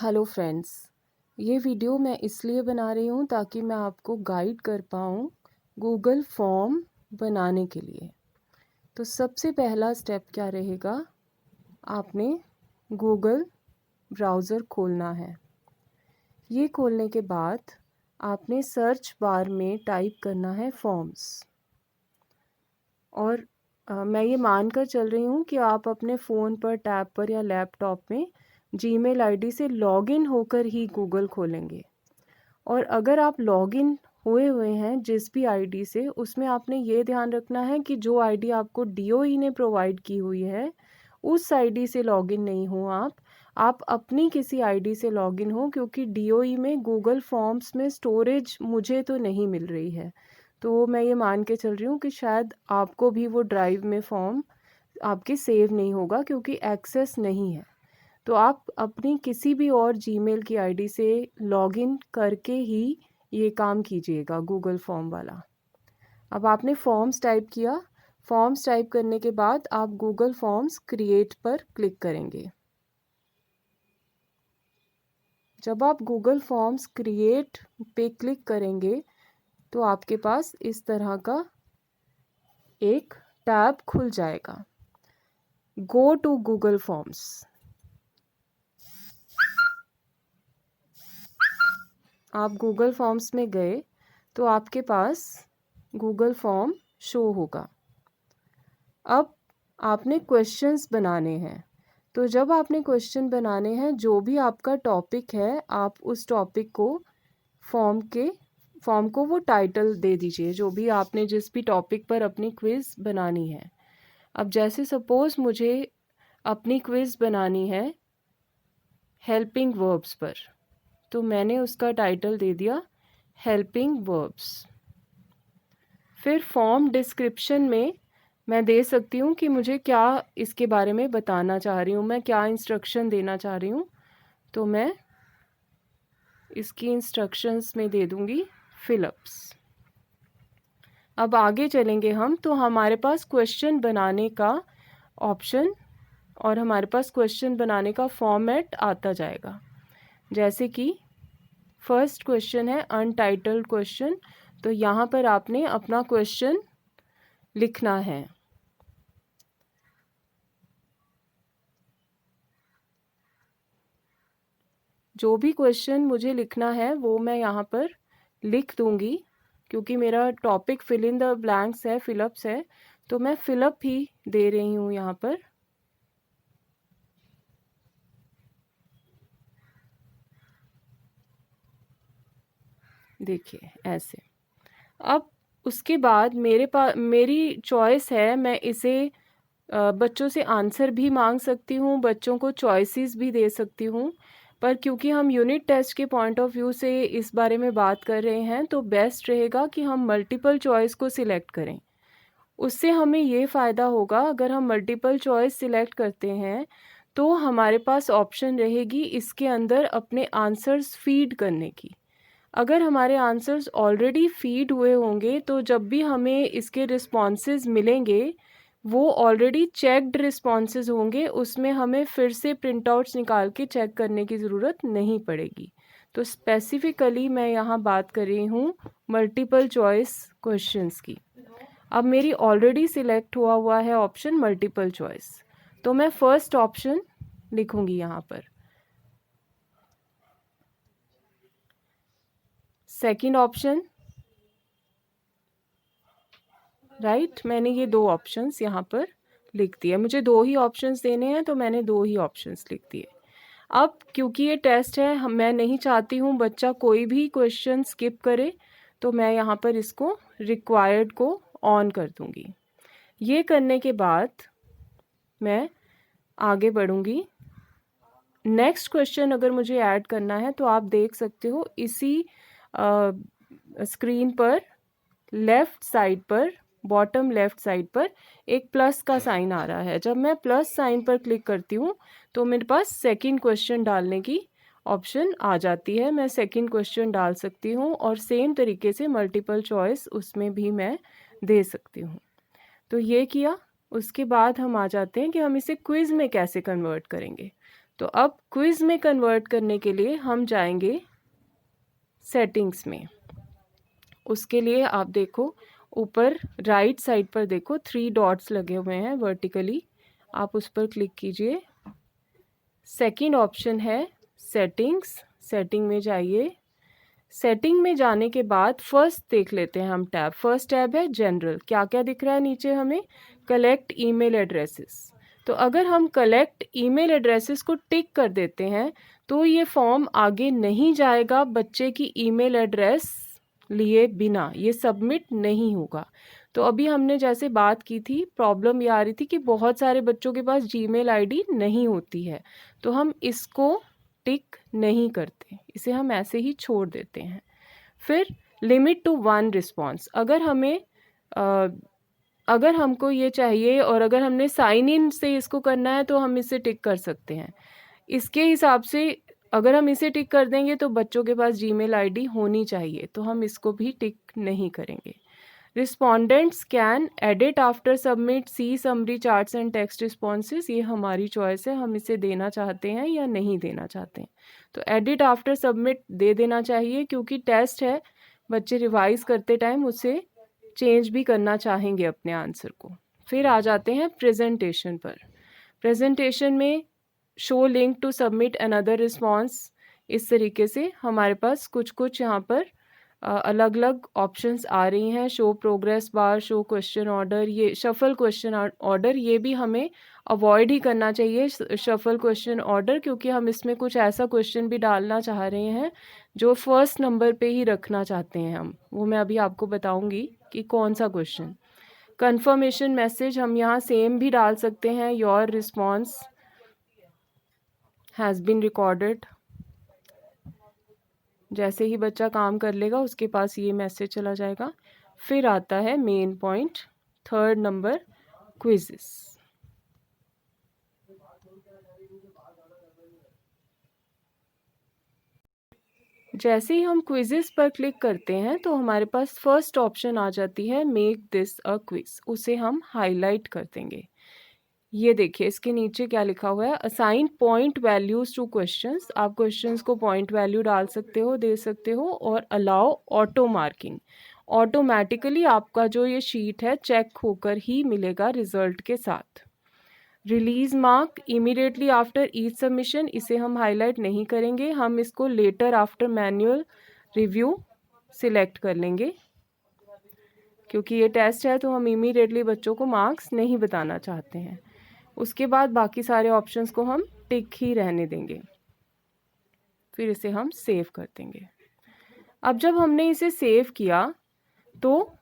Hello friends, ये video मैं इसलिए बना रही हूँ ताकि मैं आपको गाइड कर पाऊँ गूगल फॉर्म बनाने के लिए। तो सबसे पहला स्टेप क्या रहेगा, आपने गूगल ब्राउज़र खोलना है। ये खोलने के बाद आपने सर्च बार में टाइप करना है फॉर्म्स। और मैं ये मानकर चल रही हूँ कि आप अपने फ़ोन पर, टैब पर या लैपटॉप में जीमेल आईडी से लॉगिन होकर ही गूगल खोलेंगे। और अगर आप लॉगिन हुए हैं जिस भी आईडी से, उसमें आपने ये ध्यान रखना है कि जो आईडी आपको डीओई ने प्रोवाइड की हुई है उस आईडी से लॉगिन नहीं हो आप अपनी किसी आईडी से लॉगिन हो, क्योंकि डीओई में गूगल फॉर्म्स में स्टोरेज मुझे तो नहीं मिल रही है। तो मैं ये मान के चल रही हूँ कि शायद आपको भी वो ड्राइव में फॉर्म आपके सेव नहीं होगा क्योंकि एक्सेस नहीं है। तो आप अपनी किसी भी और जीमेल की आईडी से लॉगिन करके ही ये काम कीजिएगा गूगल फॉर्म वाला। अब आपने फॉर्म्स टाइप किया। फॉर्म्स टाइप करने के बाद आप गूगल फॉर्म्स क्रिएट पर क्लिक करेंगे। जब आप गूगल फॉर्म्स क्रिएट पे क्लिक करेंगे तो आपके पास इस तरह का एक टैब खुल जाएगा, गो टू गूगल फॉर्म्स। आप गूगल फॉर्म्स में गए तो आपके पास गूगल फॉर्म शो होगा। अब आपने क्वेश्चंस बनाने हैं। तो जब आपने क्वेश्चन बनाने हैं, जो भी आपका टॉपिक है, आप उस टॉपिक को फॉर्म को वो टाइटल दे दीजिए, जो भी आपने जिस भी टॉपिक पर अपनी क्विज़ बनानी है। अब जैसे सपोज़ मुझे अपनी क्विज़ बनानी है हेल्पिंग वर्ब्स पर, तो मैंने उसका टाइटल दे दिया हेल्पिंग वर्ब्स। फिर फॉर्म डिस्क्रिप्शन में मैं दे सकती हूँ कि मुझे क्या इसके बारे में बताना चाह रही हूँ, मैं क्या इंस्ट्रक्शन देना चाह रही हूँ। तो मैं इसकी इंस्ट्रक्शंस में दे दूँगी फिलअप्स। अब आगे चलेंगे हम, तो हमारे पास क्वेश्चन बनाने का ऑप्शन और हमारे पास क्वेश्चन बनाने का फॉर्मेट आता जाएगा। जैसे कि फर्स्ट क्वेश्चन है अनटाइटल्ड क्वेश्चन, तो यहाँ पर आपने अपना क्वेश्चन लिखना है। जो भी क्वेश्चन मुझे लिखना है वो मैं यहाँ पर लिख दूँगी, क्योंकि मेरा topic fill in the blanks है, फिलअप्स है, तो मैं फिलअप ही दे रही हूँ यहाँ पर। देखिए ऐसे। अब उसके बाद मेरी चॉइस है, मैं इसे बच्चों से आंसर भी मांग सकती हूँ, बच्चों को चॉइसेस भी दे सकती हूँ। पर क्योंकि हम यूनिट टेस्ट के पॉइंट ऑफ व्यू से इस बारे में बात कर रहे हैं, तो बेस्ट रहेगा कि हम मल्टीपल चॉइस को सिलेक्ट करें। उससे हमें ये फ़ायदा होगा, अगर हम मल्टीपल चॉइस सिलेक्ट करते हैं तो हमारे पास ऑप्शन रहेगी इसके अंदर अपने आंसर्स फीड करने की। अगर हमारे आंसर्स ऑलरेडी फीड हुए होंगे तो जब भी हमें इसके रिस्पॉन्सेज मिलेंगे वो ऑलरेडी चेक्ड रिस्पॉन्सेज होंगे, उसमें हमें फिर से प्रिंट आउट्स निकाल के चेक करने की ज़रूरत नहीं पड़ेगी। तो स्पेसिफ़िकली मैं यहाँ बात कर रही हूँ मल्टीपल चॉइस क्वेश्चंस की। अब मेरी ऑलरेडी सिलेक्ट हुआ है ऑप्शन मल्टीपल चॉइस, तो मैं फर्स्ट ऑप्शन लिखूँगी यहाँ पर। सेकंड ऑप्शन, राइट, मैंने ये दो ऑप्शंस यहाँ पर लिख दिए। मुझे दो ही ऑप्शंस देने हैं तो मैंने दो ही ऑप्शंस लिख दिए। अब क्योंकि ये टेस्ट है, मैं नहीं चाहती हूँ बच्चा कोई भी क्वेश्चन स्किप करे, तो मैं यहाँ पर इसको रिक्वायर्ड को ऑन कर दूँगी। ये करने के बाद मैं आगे बढ़ूँगी। नेक्स्ट क्वेश्चन अगर मुझे ऐड करना है तो आप देख सकते हो इसी स्क्रीन पर लेफ़्ट साइड पर, बॉटम लेफ़्ट साइड पर एक प्लस का साइन आ रहा है। जब मैं प्लस साइन पर क्लिक करती हूँ तो मेरे पास सेकंड क्वेश्चन डालने की ऑप्शन आ जाती है। मैं सेकंड क्वेश्चन डाल सकती हूँ और सेम तरीके से मल्टीपल चॉइस उसमें भी मैं दे सकती हूँ। तो ये किया। उसके बाद हम आ जाते हैं कि हम इसे क्विज़ में कैसे कन्वर्ट करेंगे। तो अब क्विज़ में कन्वर्ट करने के लिए हम जाएंगे सेटिंग्स में। उसके लिए आप देखो ऊपर राइट साइड पर देखो 3 डॉट्स लगे हुए हैं वर्टिकली, आप उस पर क्लिक कीजिए। सेकंड ऑप्शन है सेटिंग्स, सेटिंग में जाइए। सेटिंग में जाने के बाद फर्स्ट देख लेते हैं हम टैब। फर्स्ट टैब है जनरल। क्या क्या दिख रहा है नीचे हमें? Collect email addresses. तो अगर हम कलेक्ट ईमेल एड्रेसेस को टिक कर देते हैं तो ये फॉर्म आगे नहीं जाएगा बच्चे की ईमेल एड्रेस लिए बिना, ये सबमिट नहीं होगा। तो अभी हमने जैसे बात की थी, प्रॉब्लम ये आ रही थी कि बहुत सारे बच्चों के पास जीमेल आईडी नहीं होती है, तो हम इसको टिक नहीं करते, इसे हम ऐसे ही छोड़ देते हैं। फिर लिमिट टू 1 रिस्पॉन्स, अगर हमको ये चाहिए और अगर हमने साइन इन से इसको करना है तो हम इसे टिक कर सकते हैं। इसके हिसाब से अगर हम इसे टिक कर देंगे तो बच्चों के पास जीमेल आईडी होनी चाहिए, तो हम इसको भी टिक नहीं करेंगे। Respondents can edit after submit see summary charts and text responses, ये हमारी चॉइस है, हम इसे देना चाहते हैं या नहीं देना चाहते हैं। तो एडिट आफ्टर सबमिट दे देना चाहिए क्योंकि टेस्ट है, बच्चे रिवाइज करते टाइम उसे चेंज भी करना चाहेंगे अपने आंसर को। फिर आ जाते हैं प्रेजेंटेशन पर। प्रेजेंटेशन में show link to submit another response, इस तरीके से हमारे पास कुछ यहाँ पर अलग अलग ऑप्शंस आ रही हैं। Show progress bar, show question order, ये शफल क्वेश्चन ऑर्डर, ये भी हमें अवॉइड ही करना चाहिए शफल क्वेश्चन ऑर्डर, क्योंकि हम इसमें कुछ ऐसा क्वेश्चन भी डालना चाह रहे हैं जो फर्स्ट नंबर पे ही रखना चाहते हैं हम, वो मैं अभी आपको बताऊंगी कि कौन सा क्वेश्चन। कंफर्मेशन मैसेज हम यहाँ सेम भी डाल सकते हैं, your response has been recorded. जैसे ही बच्चा काम कर लेगा उसके पास ये मैसेज चला जाएगा। फिर आता है main point, third number, quizzes. जैसे ही हम क्विज़ेस पर क्लिक करते हैं तो हमारे पास फर्स्ट ऑप्शन आ जाती है मेक दिस अ क्विज, उसे हम हाईलाइट कर देंगे। ये देखिए इसके नीचे क्या लिखा हुआ है, assign point values two questions. आप क्वेश्चंस को पॉइंट वैल्यू डाल सकते हो, दे सकते हो, और अलाउ ऑटो मार्किंग। ऑटोमेटिकली आपका जो ये शीट है चेक होकर ही मिलेगा रिजल्ट के साथ। Release mark immediately after each submission, इसे हम हाईलाइट नहीं करेंगे, हम इसको later after manual review select कर लेंगे, क्योंकि ये टेस्ट है तो हम इमीडिएटली बच्चों को मार्क्स नहीं बताना चाहते हैं। उसके बाद बाकी सारे ऑप्शंस को हम टिक ही रहने देंगे। फिर इसे हम सेव कर देंगे। अब जब हमने इसे सेव किया तो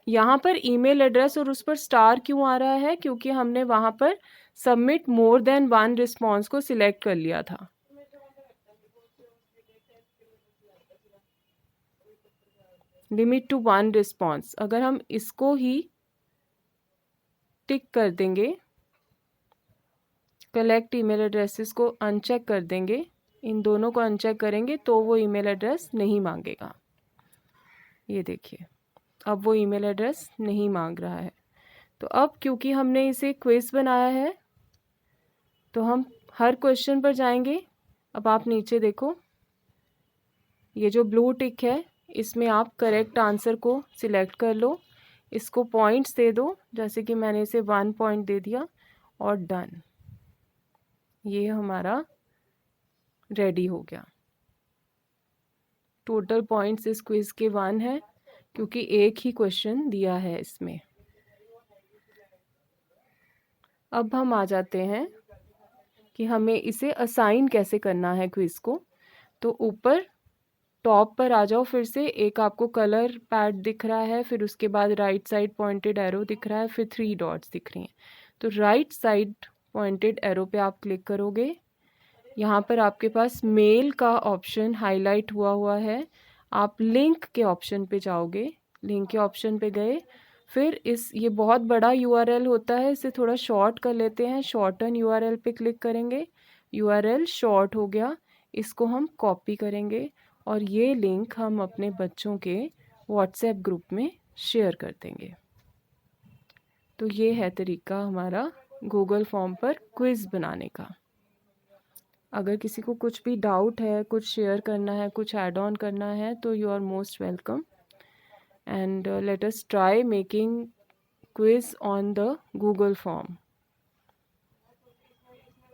यहाँ पर ईमेल एड्रेस और उस पर स्टार क्यों आ रहा है? क्योंकि हमने वहाँ पर सबमिट मोर देन 1 रिस्पॉन्स को सिलेक्ट कर लिया था। लिमिट टू 1 रिस्पॉन्स, अगर हम इसको ही टिक कर देंगे, कलेक्ट ईमेल एड्रेसेस को अनचेक कर देंगे, इन दोनों को अनचेक करेंगे तो वो ईमेल एड्रेस नहीं मांगेगा। ये देखिए अब वो ईमेल एड्रेस नहीं मांग रहा है। तो अब क्योंकि हमने इसे क्विज बनाया है तो हम हर क्वेश्चन पर जाएंगे। अब आप नीचे देखो, ये जो ब्लू टिक है इसमें आप करेक्ट आंसर को सिलेक्ट कर लो, इसको पॉइंट्स दे दो, जैसे कि मैंने इसे 1 पॉइंट दे दिया और डन। ये हमारा रेडी हो गया। टोटल पॉइंट्स इस क्विज के 1 है क्योंकि एक ही क्वेश्चन दिया है इसमें। अब हम आ जाते हैं कि हमें इसे असाइन कैसे करना है क्विज को। तो ऊपर टॉप पर आ जाओ, फिर से एक आपको कलर पैड दिख रहा है, फिर उसके बाद राइट साइड पॉइंटेड एरो दिख रहा है, फिर 3 डॉट्स दिख रही हैं। तो राइट साइड पॉइंटेड एरो पे आप क्लिक करोगे, यहाँ पर आपके पास मेल का ऑप्शन हाईलाइट हुआ है। आप लिंक के ऑप्शन पे जाओगे, लिंक के ऑप्शन पे गए, फिर ये बहुत बड़ा यूआरएल होता है, इसे थोड़ा शॉर्ट कर लेते हैं, शॉर्टन यूआरएल पे क्लिक करेंगे, यूआरएल शॉर्ट हो गया, इसको हम कॉपी करेंगे और ये लिंक हम अपने बच्चों के व्हाट्सएप ग्रुप में शेयर कर देंगे। तो ये है तरीका हमारा गूगल फॉर्म पर क्विज़ बनाने का। अगर किसी को कुछ भी डाउट है, कुछ शेयर करना है, कुछ ऐड ऑन करना है, तो you are most welcome, and let us try making quiz on the Google form.